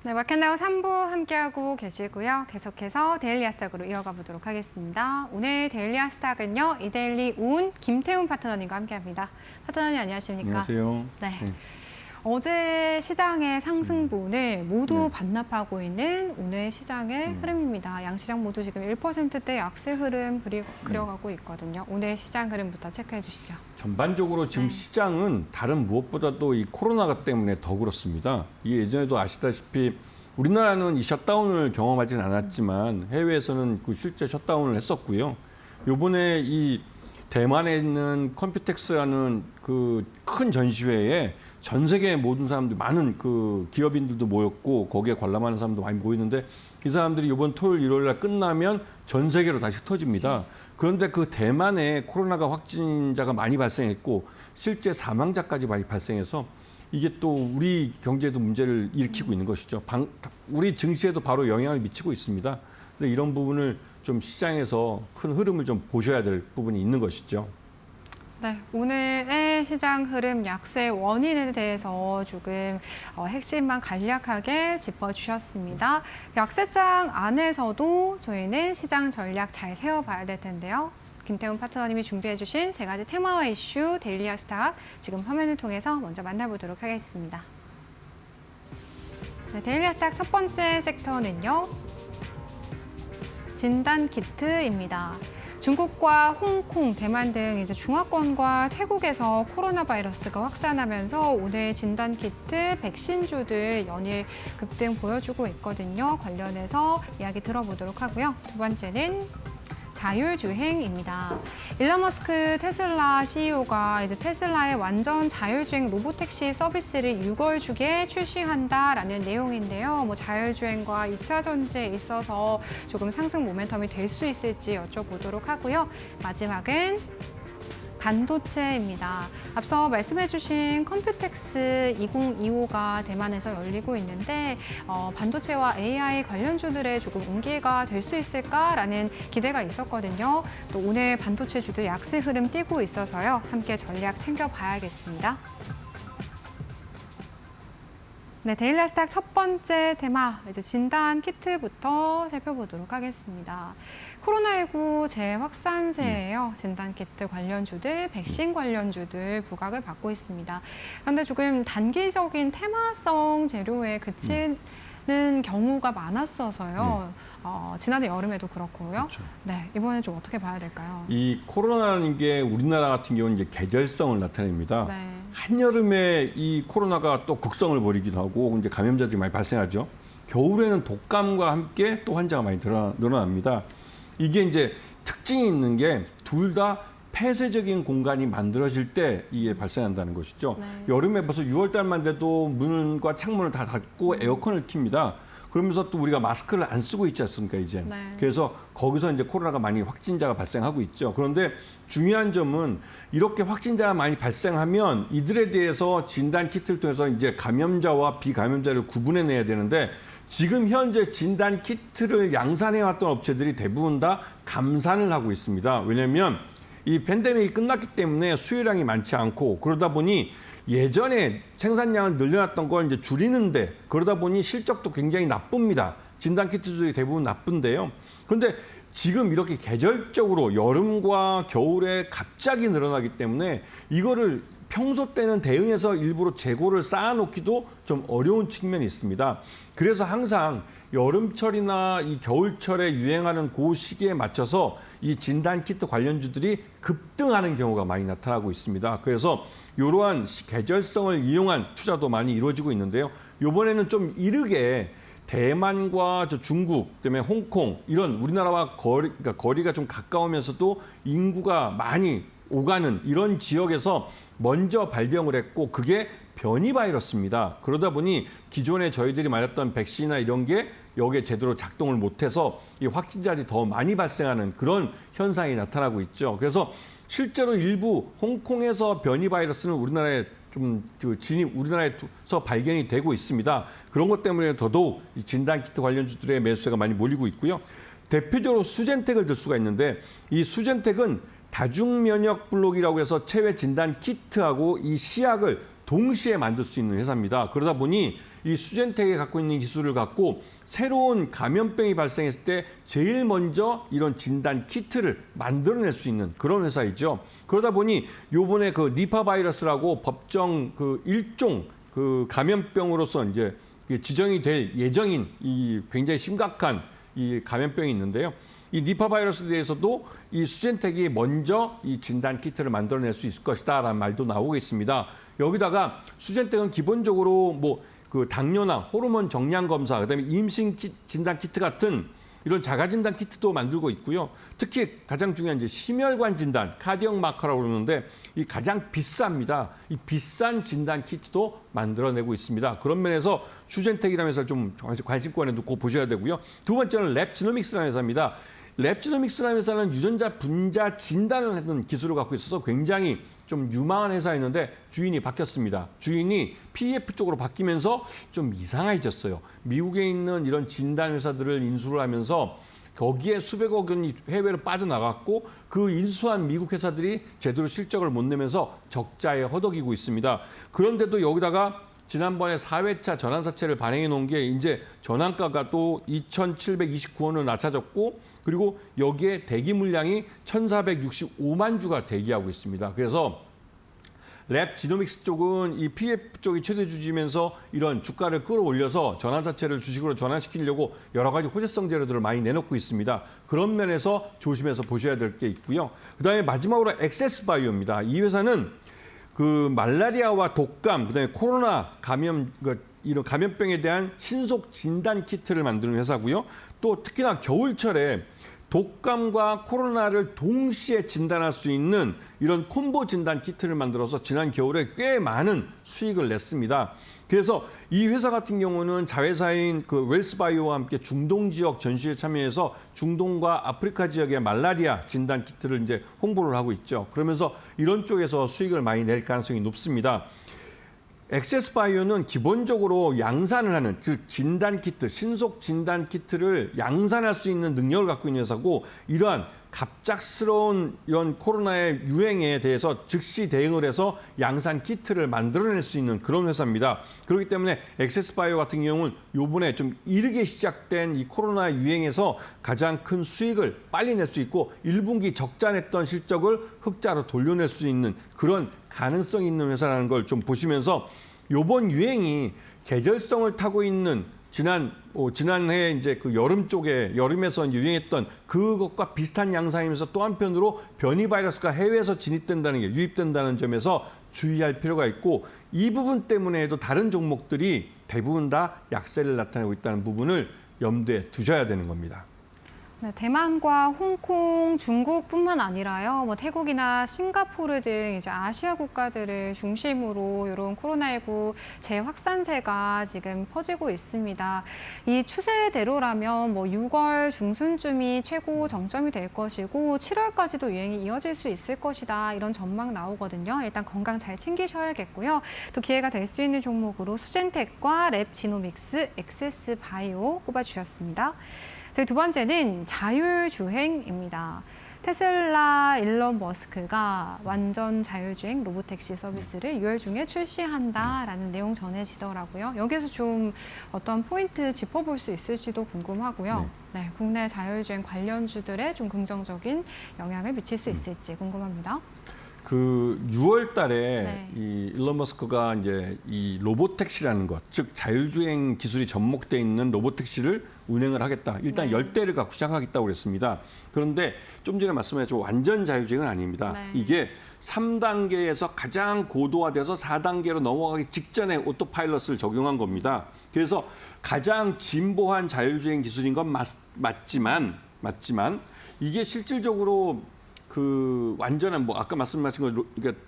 네, 마켓나우 3부 함께하고 계시고요. 계속해서 데일리 아스닥으로 이어가 보도록 하겠습니다. 오늘 데일리 아스닥은요, 이데일리 온 김태훈 파트너님과 함께합니다. 파트너님 안녕하십니까? 안녕하세요. 네. 어제 시장의 상승분을 모두 반납하고 있는 오늘 시장의 흐름입니다. 양시장 모두 지금 1%대 약세 흐름 그려가고 있거든요. 오늘 시장 흐름부터 체크해 주시죠. 전반적으로 지금 시장은 다른 무엇보다도 이 코로나가 때문에 더 그렇습니다. 이게 예전에도 아시다시피 우리나라는 이 셧다운을 경험하진 않았지만 해외에서는 그 실제 셧다운을 했었고요. 요번에 이 대만에 있는 컴퓨텍스라는 그 큰 전시회에 전 세계 모든 사람들, 많은 그 기업인들도 모였고 거기에 관람하는 사람도 많이 모이는데 이 사람들이 이번 토요일, 일요일 날 끝나면 전 세계로 다시 흩어집니다. 그런데 그 대만에 코로나가 확진자가 많이 발생했고 실제 사망자까지 많이 발생해서 이게 또 우리 경제에도 문제를 일으키고 있는 것이죠. 우리 증시에도 바로 영향을 미치고 있습니다. 근데 이런 부분을 좀 시장에서 큰 흐름을 좀 보셔야 될 부분이 있는 것이죠. 네, 오늘의 시장 흐름 약세 원인에 대해서 조금 핵심만 간략하게 짚어주셨습니다. 약세장 안에서도 저희는 시장 전략 잘 세워봐야 될 텐데요. 김태훈 파트너님이 준비해주신 세 가지 테마와 이슈 데일리 아스닥 지금 화면을 통해서 먼저 만나보도록 하겠습니다. 네, 데일리 아스닥 첫 번째 섹터는요. 진단키트입니다. 중국과 홍콩, 대만 등 이제 중화권과 태국에서 코로나 바이러스가 확산하면서 오늘 진단키트, 백신주들 연일 급등 보여주고 있거든요. 관련해서 이야기 들어보도록 하고요. 두 번째는 자율주행입니다. 일론 머스크 테슬라 CEO가 이제 테슬라의 완전 자율주행 로보택시 서비스를 6월 중에 출시한다라는 내용인데요. 뭐 자율주행과 2차 전지에 있어서 조금 상승 모멘텀이 될 수 있을지 여쭤보도록 하고요. 마지막은 반도체입니다. 앞서 말씀해주신 컴퓨텍스 2025가 대만에서 열리고 있는데 반도체와 AI 관련주들의 조금 온기가 될 수 있을까라는 기대가 있었거든요. 또 오늘 반도체주들 약세 흐름 띄고 있어서요. 함께 전략 챙겨봐야겠습니다. 네, 데일리 아스닥 첫 번째 테마, 이제 진단 키트부터 살펴보도록 하겠습니다. 코로나19 재확산세예요. 진단 키트 관련주들, 백신 관련주들 부각을 받고 있습니다. 그런데 조금 단기적인 테마성 재료에 그치는 경우가 많았어서요. 지난해 여름에도 그렇고요. 그렇죠. 네, 이번에 좀 어떻게 봐야 될까요? 이 코로나라는 게 우리나라 같은 경우는 이제 계절성을 나타냅니다. 네. 한여름에 이 코로나가 또 극성을 벌이기도 하고 이제 감염자들이 많이 발생하죠. 겨울에는 독감과 함께 또 환자가 많이 늘어납니다. 이게 이제 특징이 있는 게 둘 다 폐쇄적인 공간이 만들어질 때 이게 발생한다는 것이죠. 네. 여름에 벌써 6월 달만 돼도 문과 창문을 다 닫고 에어컨을 킵니다. 그러면서 또 우리가 마스크를 안 쓰고 있지 않습니까, 이제. 네. 그래서 거기서 이제 코로나가 많이 확진자가 발생하고 있죠. 그런데 중요한 점은 이렇게 확진자가 많이 발생하면 이들에 대해서 진단 키트를 통해서 이제 감염자와 비감염자를 구분해내야 되는데 지금 현재 진단 키트를 양산해왔던 업체들이 대부분 다 감산을 하고 있습니다. 왜냐하면 이 팬데믹이 끝났기 때문에 수요량이 많지 않고 그러다 보니 예전에 생산량을 늘려놨던 걸 이제 줄이는데 그러다 보니 실적도 굉장히 나쁩니다. 진단 키트들이 대부분 나쁜데요. 그런데 지금 이렇게 계절적으로 여름과 겨울에 갑자기 늘어나기 때문에 이거를 평소 때는 대응해서 일부러 재고를 쌓아놓기도 좀 어려운 측면이 있습니다. 그래서 항상 여름철이나 이 겨울철에 유행하는 그 시기에 맞춰서 이 진단키트 관련주들이 급등하는 경우가 많이 나타나고 있습니다. 그래서 이러한 계절성을 이용한 투자도 많이 이루어지고 있는데요. 이번에는 좀 이르게 대만과 중국, 그다음에 홍콩 이런 우리나라와 거리가 좀 가까우면서도 인구가 많이 오가는 이런 지역에서 먼저 발병을 했고 그게 변이 바이러스입니다. 그러다 보니 기존에 저희들이 맞았던 백신이나 이런 게 여기에 제대로 작동을 못해서 이 확진자들이 더 많이 발생하는 그런 현상이 나타나고 있죠. 그래서 실제로 일부 홍콩에서 변이 바이러스는 우리나라에 우리나라에서 발견이 되고 있습니다. 그런 것 때문에 더더욱 이 진단키트 관련주들의 매수세가 많이 몰리고 있고요. 대표적으로 수젠텍을 들 수가 있는데 이 수젠텍은 다중면역 블록이라고 해서 체외 진단 키트하고 이 시약을 동시에 만들 수 있는 회사입니다. 그러다 보니 이 수젠텍이 갖고 있는 기술을 갖고 새로운 감염병이 발생했을 때 제일 먼저 이런 진단 키트를 만들어낼 수 있는 그런 회사이죠. 그러다 보니 요번에 그 니파 바이러스라고 법정 그 일종 그 감염병으로서 이제 지정이 될 예정인 이 굉장히 심각한 이 감염병이 있는데요. 이 니파 바이러스에 대해서도 이 수젠텍이 먼저 이 진단 키트를 만들어낼 수 있을 것이다라는 말도 나오고 있습니다. 여기다가 수젠텍은 기본적으로 뭐 그 당뇨나 호르몬 정량 검사, 그다음에 임신 진단 키트 같은 이런 자가 진단 키트도 만들고 있고요. 특히 가장 중요한 이제 심혈관 진단, 카디옥 마커라고 그러는데 이 가장 비쌉니다. 이 비싼 진단 키트도 만들어내고 있습니다. 그런 면에서 수젠텍이라는 회사 좀 관심권에 놓고 보셔야 되고요. 두 번째는 랩지노믹스라는 회사입니다. 랩지노믹스라는 회사는 유전자 분자 진단을 하는 기술을 갖고 있어서 굉장히 좀 유망한 회사였는데 주인이 바뀌었습니다. 주인이 PEF 쪽으로 바뀌면서 좀 이상해졌어요. 미국에 있는 이런 진단 회사들을 인수를 하면서 거기에 수백억 원이 해외로 빠져나갔고 그 인수한 미국 회사들이 제대로 실적을 못 내면서 적자에 허덕이고 있습니다. 그런데도 여기다가 지난번에 4회차 전환사채를 발행해 놓은 게 이제 전환가가 또 2,729원으로 낮춰졌고 그리고 여기에 대기 물량이 1,465만 주가 대기하고 있습니다. 그래서 랩 지노믹스 쪽은 이 PF 쪽이 최대 주주면서 이런 주가를 끌어올려서 전환사채를 주식으로 전환시키려고 여러 가지 호재성 재료들을 많이 내놓고 있습니다. 그런 면에서 조심해서 보셔야 될 게 있고요. 그다음에 마지막으로 엑세스바이오입니다. 이 회사는 그 말라리아와 독감, 그다음에 코로나 감염, 이런 감염병에 대한 신속 진단 키트를 만드는 회사고요. 또 특히나 겨울철에 독감과 코로나를 동시에 진단할 수 있는 이런 콤보 진단 키트를 만들어서 지난 겨울에 꽤 많은 수익을 냈습니다. 그래서 이 회사 같은 경우는 자회사인 그 웰스바이오와 함께 중동 지역 전시에 참여해서 중동과 아프리카 지역의 말라리아 진단 키트를 이제 홍보를 하고 있죠. 그러면서 이런 쪽에서 수익을 많이 낼 가능성이 높습니다. 엑세스바이오는 기본적으로 양산을 하는 즉 진단 키트, 신속 진단 키트를 양산할 수 있는 능력을 갖고 있는 회사고 이러한 갑작스러운 이런 코로나의 유행에 대해서 즉시 대응을 해서 양산 키트를 만들어낼 수 있는 그런 회사입니다. 그렇기 때문에 엑세스바이오 같은 경우는 이번에 좀 이르게 시작된 이 코로나 유행에서 가장 큰 수익을 빨리 낼 수 있고 1분기 적자 냈던 실적을 흑자로 돌려낼 수 있는 그런 가능성이 있는 회사라는 걸 좀 보시면서 이번 유행이 계절성을 타고 있는 지난해 이제 그 여름 쪽에 여름에서 유행했던 그것과 비슷한 양상이면서 또 한편으로 변이 바이러스가 해외에서 진입된다는 게 유입된다는 점에서 주의할 필요가 있고 이 부분 때문에도 다른 종목들이 대부분 다 약세를 나타내고 있다는 부분을 염두에 두셔야 되는 겁니다. 네, 대만과 홍콩, 중국뿐만 아니라요. 뭐 태국이나 싱가포르 등 이제 아시아 국가들을 중심으로 이런 코로나19 재확산세가 지금 퍼지고 있습니다. 이 추세대로라면 뭐 6월 중순쯤이 최고 정점이 될 것이고 7월까지도 유행이 이어질 수 있을 것이다. 이런 전망 나오거든요. 일단 건강 잘 챙기셔야겠고요. 또 기회가 될 수 있는 종목으로 수젠텍과 랩지노믹스, 엑세스바이오 꼽아주셨습니다. 저희 두 번째는 자율주행입니다. 테슬라 일론 머스크가 완전 자율주행 로보택시 서비스를 6월 중에 출시한다라는 내용 전해지더라고요. 여기서 좀 어떤 포인트 짚어볼 수 있을지도 궁금하고요. 네, 국내 자율주행 관련주들에 좀 긍정적인 영향을 미칠 수 있을지 궁금합니다. 그 6월 달에 네. 이 일론 머스크가 이제 이 로보택시라는 것, 즉 자율주행 기술이 접목돼 있는 로보택시를 운행을 하겠다. 일단 네. 10대를 갖고 시작하겠다고 그랬습니다. 그런데 좀 전에 말씀하셨죠. 완전 자율주행은 아닙니다. 네. 이게 3단계에서 가장 고도화돼서 4단계로 넘어가기 직전에 오토파일럿을 적용한 겁니다. 그래서 가장 진보한 자율주행 기술인 건 맞지만 이게 실질적으로 그 완전한 뭐 아까 말씀하신 거 그러니까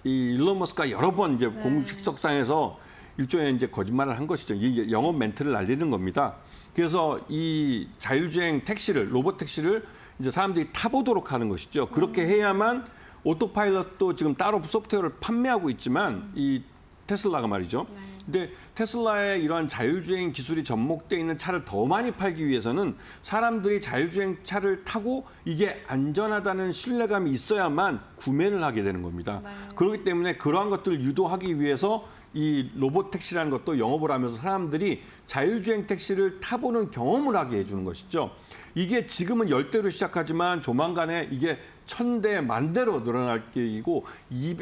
이 일론 머스크가 여러 번 이제 공식석상에서 일종의 이제 거짓말을 한 것이죠. 이게 영업 멘트를 날리는 겁니다. 그래서 이 자율주행 택시를 로봇 택시를 이제 사람들이 타보도록 하는 것이죠. 그렇게 해야만 오토파일럿도 지금 따로 소프트웨어를 판매하고 있지만 이 테슬라가 말이죠. 근데 테슬라의 이러한 자율주행 기술이 접목돼 있는 차를 더 많이 팔기 위해서는 사람들이 자율주행 차를 타고 이게 안전하다는 신뢰감이 있어야만 구매를 하게 되는 겁니다. 그렇기 때문에 그러한 것들을 유도하기 위해서 이 로봇 택시라는 것도 영업을 하면서 사람들이 자율주행 택시를 타보는 경험을 하게 해주는 것이죠. 이게 지금은 10대로 시작하지만 조만간에 이게 1000대, 10,000대로 늘어날 계획이고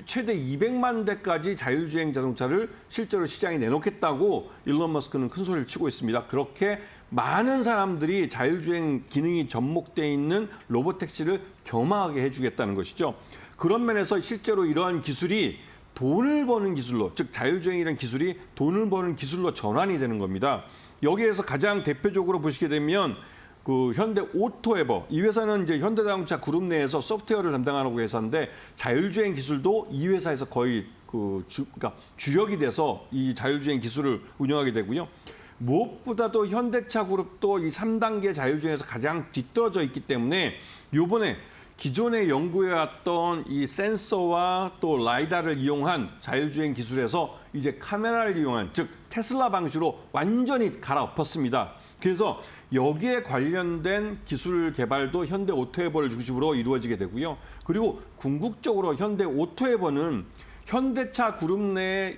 최대 200만 대까지 자율주행 자동차를 실제로 시장에 내놓겠다고 일론 머스크는 큰 소리를 치고 있습니다. 그렇게 많은 사람들이 자율주행 기능이 접목되어 있는 로봇 택시를 경험하게 해주겠다는 것이죠. 그런 면에서 실제로 이러한 기술이 돈을 버는 기술로, 즉 자율주행이라는 기술이 돈을 버는 기술로 전환이 되는 겁니다. 여기에서 가장 대표적으로 보시게 되면 그 현대 오토에버, 이 회사는 이제 현대자동차 그룹 내에서 소프트웨어를 담당하는 회사인데 자율주행 기술도 이 회사에서 거의 그러니까 주력이 돼서 이 자율주행 기술을 운영하게 되고요. 무엇보다도 현대차 그룹도 이 3단계 자율주행에서 가장 뒤떨어져 있기 때문에 이번에 기존에 연구해왔던 이 센서와 또 라이다를 이용한 자율주행 기술에서 이제 카메라를 이용한, 즉 테슬라 방식으로 완전히 갈아엎었습니다. 그래서 여기에 관련된 기술 개발도 현대 오토에버를 중심으로 이루어지게 되고요. 그리고 궁극적으로 현대 오토에버는 현대차 그룹 내에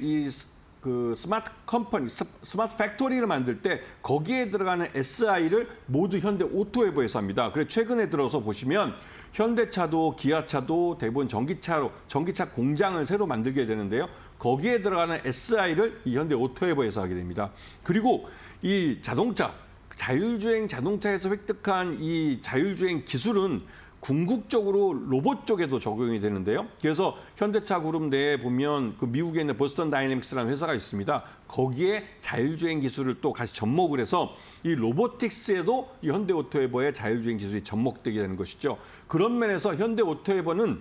그 스마트 컴퍼니, 스마트 팩토리를 만들 때 거기에 들어가는 SI를 모두 현대 오토에버에서 합니다. 그래서 최근에 들어서 보시면 현대차도 기아차도 대부분 전기차 공장을 새로 만들게 되는데요. 거기에 들어가는 SI를 이 현대 오토에버에서 하게 됩니다. 그리고 이 자율주행 자동차에서 획득한 이 자율주행 기술은 궁극적으로 로봇 쪽에도 적용이 되는데요. 그래서 현대차 그룹 내에 보면 그 미국에 있는 보스턴 다이내믹스라는 회사가 있습니다. 거기에 자율주행 기술을 또 같이 접목을 해서 이 로보틱스에도 이 현대오토에버의 자율주행 기술이 접목되게 되는 것이죠. 그런 면에서 현대오토에버는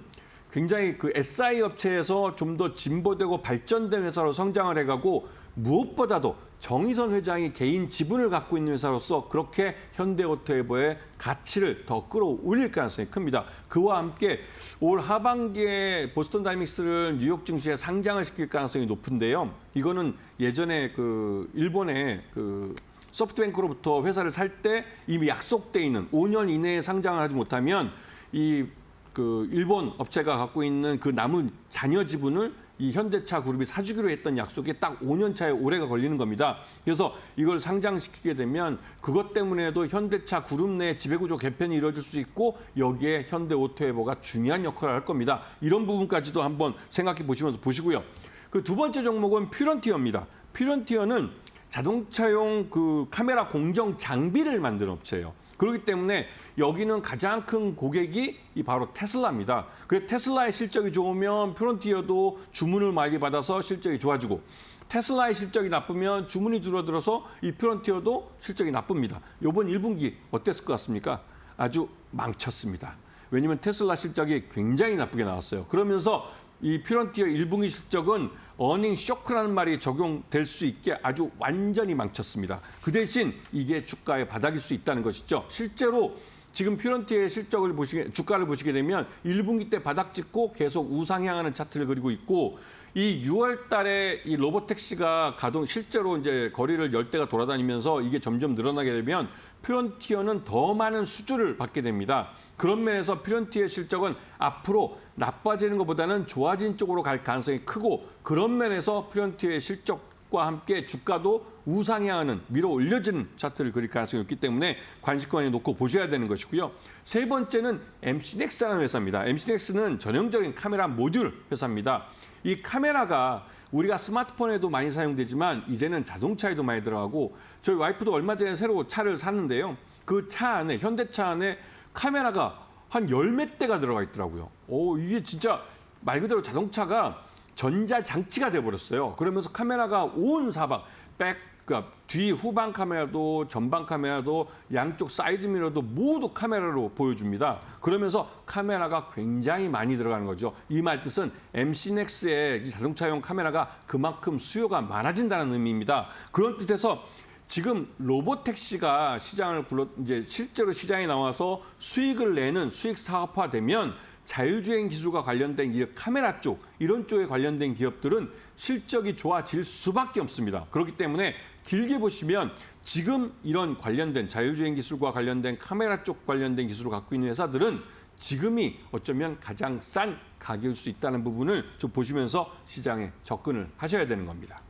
굉장히 그 SI 업체에서 좀 더 진보되고 발전된 회사로 성장을 해가고 무엇보다도 정의선 회장이 개인 지분을 갖고 있는 회사로서 그렇게 현대오토에버의 가치를 더 끌어올릴 가능성이 큽니다. 그와 함께 올 하반기에 보스턴 다이내믹스를 뉴욕 증시에 상장을 시킬 가능성이 높은데요. 이거는 예전에 그 일본의 그 소프트뱅크로부터 회사를 살 때 이미 약속돼 있는 5년 이내에 상장을 하지 못하면 이 그 일본 업체가 갖고 있는 그 남은 잔여 지분을 이 현대차 그룹이 사주기로 했던 약속에 딱 5년 차에 올해가 걸리는 겁니다. 그래서 이걸 상장시키게 되면 그것 때문에도 현대차 그룹 내 지배구조 개편이 이루어질 수 있고 여기에 현대오토에버가 중요한 역할을 할 겁니다. 이런 부분까지도 한번 생각해 보시면서 보시고요. 그 두 번째 종목은 퓨런티어입니다. 퓨런티어는 자동차용 그 카메라 공정 장비를 만드는 업체예요. 그렇기 때문에 여기는 가장 큰 고객이 바로 테슬라입니다. 그래서 테슬라의 실적이 좋으면 퓨런티어도 주문을 많이 받아서 실적이 좋아지고 테슬라의 실적이 나쁘면 주문이 줄어들어서 이 퓨런티어도 실적이 나쁩니다. 이번 1분기 어땠을 것 같습니까? 아주 망쳤습니다. 왜냐하면 테슬라 실적이 굉장히 나쁘게 나왔어요. 그러면서 이 퓨런티어 1분기 실적은 어닝 쇼크라는 말이 적용될 수 있게 아주 완전히 망쳤습니다. 그 대신 이게 주가의 바닥일 수 있다는 것이죠. 실제로 지금 퓨런티어의 주가를 보시게 되면 1분기 때 바닥 찍고 계속 우상향하는 차트를 그리고 있고 이 6월 달에 이 로보택시가 실제로 이제 거리를 10대가 돌아다니면서 이게 점점 늘어나게 되면 퓨런티어는 더 많은 수주를 받게 됩니다. 그런 면에서 퓨런티어의 실적은 앞으로 나빠지는 것보다는 좋아진 쪽으로 갈 가능성이 크고 그런 면에서 퓨런티어의 실적과 함께 주가도 우상향하는 밀어 올려지는 차트를 그릴 가능성이 있기 때문에 관심권에 놓고 보셔야 되는 것이고요. 세 번째는 MC넥스라는 회사입니다. MC넥스는 전형적인 카메라 모듈 회사입니다. 이 카메라가 우리가 스마트폰에도 많이 사용되지만 이제는 자동차에도 많이 들어가고 저희 와이프도 얼마 전에 새로 차를 샀는데요. 그 차 안에 현대차 안에 카메라가 한 10몇 대가 들어가 있더라고요. 이게 진짜 말 그대로 자동차가 전자장치가 돼버렸어요. 그러면서 카메라가 온 사방, 그러니까 뒤 후방 카메라도 전방 카메라도 양쪽 사이드 미러도 모두 카메라로 보여줍니다. 그러면서 카메라가 굉장히 많이 들어가는 거죠. 이 말 뜻은 MC넥스의 자동차용 카메라가 그만큼 수요가 많아진다는 의미입니다. 그런 뜻에서 지금 로보택시가 이제 실제로 시장에 나와서 수익을 내는 수익 사업화되면 자율주행 기술과 관련된 이 카메라 쪽, 이런 쪽에 관련된 기업들은 실적이 좋아질 수밖에 없습니다. 그렇기 때문에 길게 보시면 지금 이런 관련된 자율주행 기술과 관련된 카메라 쪽 관련된 기술을 갖고 있는 회사들은 지금이 어쩌면 가장 싼 가격일 수 있다는 부분을 좀 보시면서 시장에 접근을 하셔야 되는 겁니다.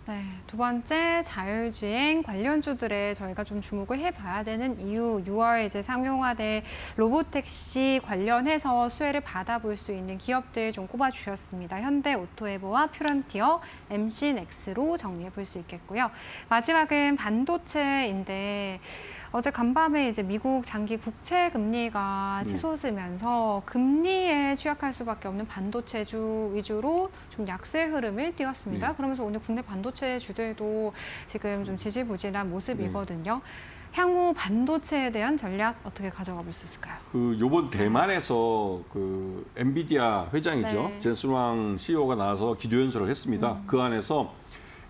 네, 두 번째 자율주행 관련주들에 저희가 좀 주목을 해봐야 되는 이유, 6월 이제 상용화될 로보택시 관련해서 수혜를 받아볼 수 있는 기업들 좀 꼽아주셨습니다. 현대 오토에버와 퓨런티어, MC넥스로 정리해 볼 수 있겠고요. 마지막은 반도체인데 어제 간밤에 이제 미국 장기 국채 금리가 치솟으면서 금리에 취약할 수밖에 없는 반도체주 위주로 좀 약세 흐름을 띄웠습니다. 그러면서 오늘 국내 반도체 주들도 지금 좀 지지부진한 모습이거든요. 향후 반도체에 대한 전략 어떻게 가져가 볼 수 있을까요? 요번 대만에서 엔비디아 회장이죠. 네. 젠슨 왕 CEO가 나와서 기조연설을 했습니다. 그 안에서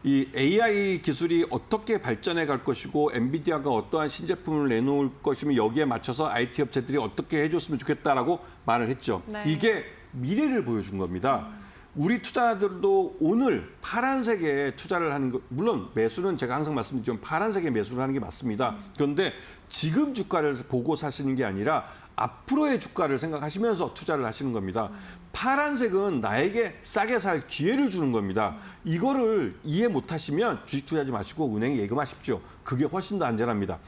이 AI 기술이 어떻게 발전해 갈 것이고 엔비디아가 어떠한 신제품을 내놓을 것이며 여기에 맞춰서 IT 업체들이 어떻게 해줬으면 좋겠다라고 말을 했죠. 네. 이게 미래를 보여준 겁니다. 우리 투자자들도 오늘 파란색에 투자를 하는 것, 물론 매수는 제가 항상 말씀드리지만 파란색에 매수를 하는 게 맞습니다. 그런데 지금 주가를 보고 사시는 게 아니라 앞으로의 주가를 생각하시면서 투자를 하시는 겁니다. 파란색은 나에게 싸게 살 기회를 주는 겁니다. 이거를 이해 못하시면 주식 투자하지 마시고 은행에 예금하십시오. 그게 훨씬 더 안전합니다.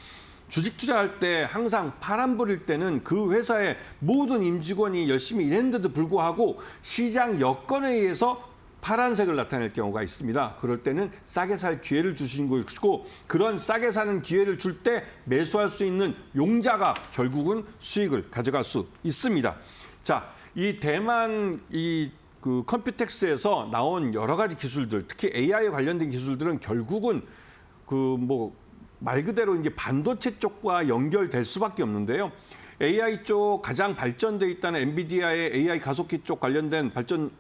주식 투자할 때 항상 파란불일 때는 그 회사의 모든 임직원이 열심히 일했는데도 불구하고 시장 여건에 의해서 파란색을 나타낼 경우가 있습니다. 그럴 때는 싸게 살 기회를 주시는 것이고 그런 싸게 사는 기회를 줄 때 매수할 수 있는 용자가 결국은 수익을 가져갈 수 있습니다. 자, 이 대만 컴퓨텍스에서 나온 여러 가지 기술들, 특히 AI에 관련된 기술들은 결국은 말 그대로 이제 반도체 쪽과 연결될 수밖에 없는데요. AI 쪽 가장 발전돼 있다는 엔비디아의 AI 가속기 쪽 관련된 발전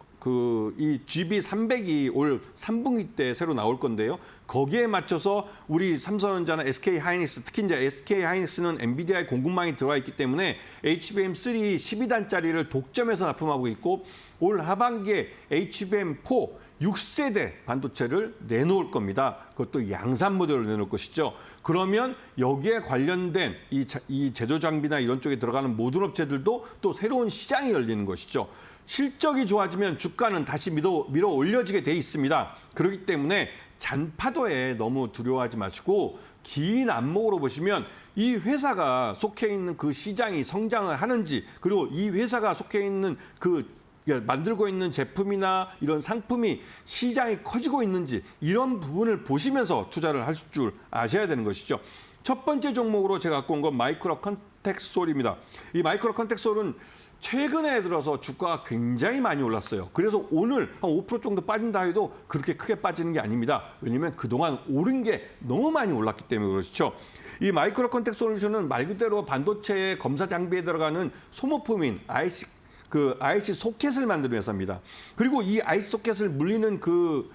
이 GB300이 올 3분기 때 새로 나올 건데요. 거기에 맞춰서 우리 삼성전자나 SK하이닉스, 특히 이제 SK하이닉스는 엔비디아의 공급망이 들어와 있기 때문에 HBM3 12단짜리를 독점해서 납품하고 있고 올 하반기에 HBM4 6세대 반도체를 내놓을 겁니다. 그것도 양산 모델을 내놓을 것이죠. 그러면 여기에 관련된 이 제조 장비나 이런 쪽에 들어가는 모든 업체들도 또 새로운 시장이 열리는 것이죠. 실적이 좋아지면 주가는 다시 밀어 올려지게 돼 있습니다. 그렇기 때문에 잔파도에 너무 두려워하지 마시고 긴 안목으로 보시면 이 회사가 속해 있는 그 시장이 성장을 하는지 그리고 이 회사가 속해 있는 만들고 있는 제품이나 이런 상품이 시장이 커지고 있는지 이런 부분을 보시면서 투자를 할 줄 아셔야 되는 것이죠. 첫 번째 종목으로 제가 갖고 온 건 마이크로 컨텍솔입니다. 이 마이크로 컨텍솔은 최근에 들어서 주가가 굉장히 많이 올랐어요. 그래서 오늘 한 5% 정도 빠진다 해도 그렇게 크게 빠지는 게 아닙니다. 왜냐하면 그동안 오른 게 너무 많이 올랐기 때문에 그렇죠. 이 마이크로 컨텍 솔루션은 말 그대로 반도체 검사 장비에 들어가는 소모품인 IC 소켓을 만드는 회사입니다. 그리고 이 IC 소켓을 물리는 그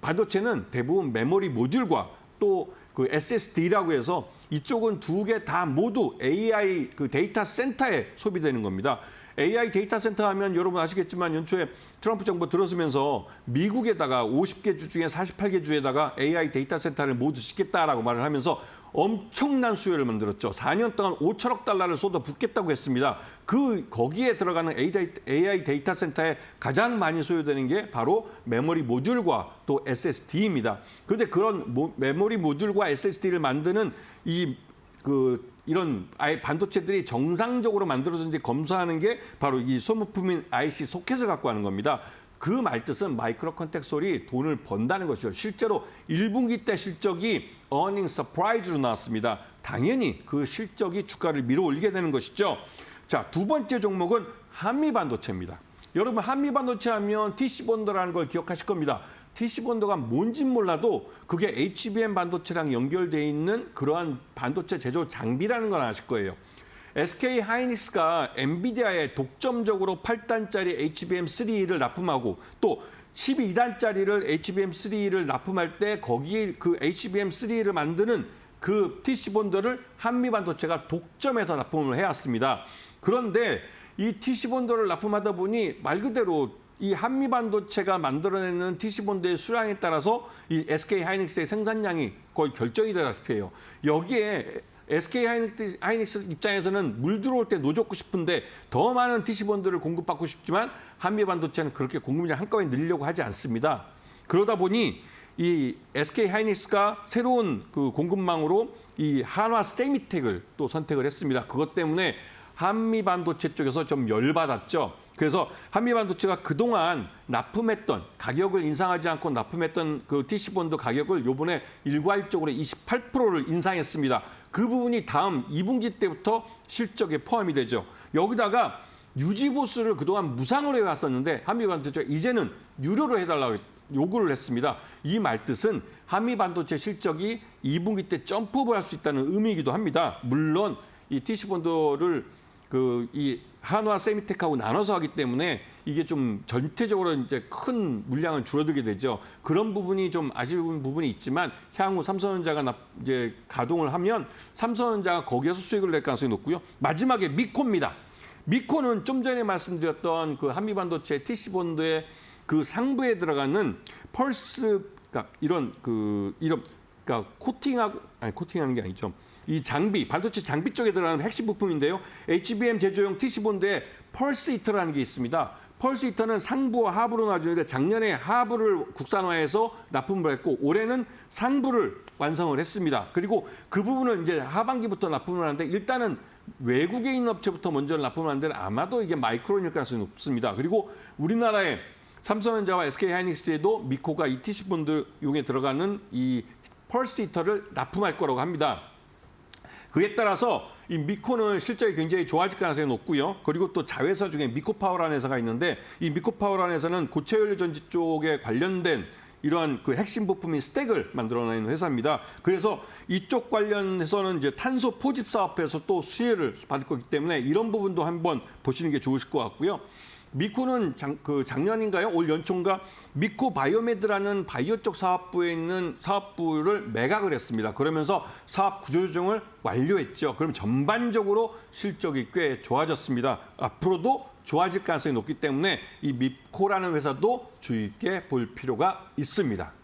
반도체는 대부분 메모리 모듈과 또 SSD라고 해서 이쪽은 두 개 다 모두 AI 데이터 센터에 소비되는 겁니다. AI 데이터 센터 하면 여러분 아시겠지만 연초에 트럼프 정부 들어서면서 미국에다가 50개 주 중에 48개 주에다가 AI 데이터 센터를 모두 짓겠다라고 말을 하면서 엄청난 수요를 만들었죠. 4년 동안 5천억 달러를 쏟아붓겠다고 했습니다. 거기에 들어가는 AI 데이터 센터에 가장 많이 소요되는 게 바로 메모리 모듈과 또 SSD입니다. 그런데 그런 메모리 모듈과 SSD를 만드는 이런 반도체들이 정상적으로 만들어졌는지 검사하는 게 바로 이 소모품인 IC 소켓을 갖고 하는 겁니다. 그 말뜻은 마이크로 컨텍솔이 돈을 번다는 것이죠. 실제로 1분기 때 실적이 어닝 서프라이즈로 나왔습니다. 당연히 그 실적이 주가를 밀어 올리게 되는 것이죠. 자, 두 번째 종목은 한미반도체입니다. 여러분 한미반도체 하면 TC본더라는 걸 기억하실 겁니다. TC본더가 뭔진 몰라도 그게 HBM 반도체랑 연결돼 있는 그러한 반도체 제조 장비라는 걸 아실 거예요. SK하이닉스가 엔비디아에 독점적으로 8단짜리 HBM3를 납품하고 또 12단짜리를 HBM3를 납품할 때 거기 그 HBM3를 만드는 그 TC본더를 한미반도체가 독점해서 납품을 해왔습니다. 그런데 이 TC본더를 납품하다 보니 말 그대로 이 한미반도체가 만들어내는 TC본더의 수량에 따라서 이 SK하이닉스의 생산량이 거의 결정이 되다시피 해요. 여기에 SK 하이닉스 입장에서는 물 들어올 때 노젓고 싶은데 더 많은 TC본드를 공급받고 싶지만 한미반도체는 그렇게 공급량 한꺼번에 늘리려고 하지 않습니다. 그러다 보니 이 SK 하이닉스가 새로운 그 공급망으로 이 한화 세미텍을 또 선택을 했습니다. 그것 때문에 한미반도체 쪽에서 좀 열받았죠. 그래서 한미반도체가 그동안 납품했던 가격을 인상하지 않고 납품했던 그 TC본드 가격을 요번에 일괄적으로 28%를 인상했습니다. 그 부분이 다음 2분기 때부터 실적에 포함이 되죠. 여기다가 유지보수를 그동안 무상으로 해왔었는데 한미반도체가 이제는 유료로 해달라고 요구를 했습니다. 이 말뜻은 한미반도체 실적이 2분기 때 점프업을 할 수 있다는 의미이기도 합니다. 물론 이 TC본드를 이 한화 세미텍하고 나눠서 하기 때문에 이게 좀 전체적으로 이제 큰 물량은 줄어들게 되죠. 그런 부분이 좀 아쉬운 부분이 있지만 향후 삼성전자가 이제 가동을 하면 삼성전자가 거기에서 수익을 낼 가능성이 높고요. 마지막에 미코입니다. 미코는 좀 전에 말씀드렸던 그 한미반도체 TC본드의 그 상부에 들어가는 펄스, 그러니까 그러니까 코팅하는 게 아니죠. 이 장비, 반도체 장비 쪽에 들어가는 핵심 부품인데요. HBM 제조용 TC본드에 펄스 히터라는 게 있습니다. 펄스 히터는 상부와 하부로 나뉘는데 작년에 하부를 국산화해서 납품을 했고 올해는 상부를 완성을 했습니다. 그리고 그 부분은 이제 하반기부터 납품을 하는데 일단은 외국에 있는 업체부터 먼저 납품을 하는데 아마도 이게 마이크론일 가능성이 높습니다. 그리고 우리나라의 삼성전자와 SK 하이닉스에도 미코가 이 TC본드용에 들어가는 이 펄스 히터를 납품할 거라고 합니다. 그에 따라서 이 미코는 실적이 굉장히 좋아질 가능성이 높고요. 그리고 또 자회사 중에 미코파워라는 회사가 있는데 이 미코파워라는 회사는 고체연료 전지 쪽에 관련된 이러한 그 핵심 부품인 스택을 만들어내는 회사입니다. 그래서 이쪽 관련해서는 이제 탄소 포집 사업에서 또 수혜를 받을 거기 때문에 이런 부분도 한번 보시는 게 좋으실 것 같고요. 미코는 작년인가요? 올 연초인가 미코 바이오메드라는 바이오 쪽 사업부에 있는 사업부를 매각을 했습니다. 그러면서 사업 구조조정을 완료했죠. 그럼 전반적으로 실적이 꽤 좋아졌습니다. 앞으로도 좋아질 가능성이 높기 때문에 이 미코라는 회사도 주의 있게 볼 필요가 있습니다.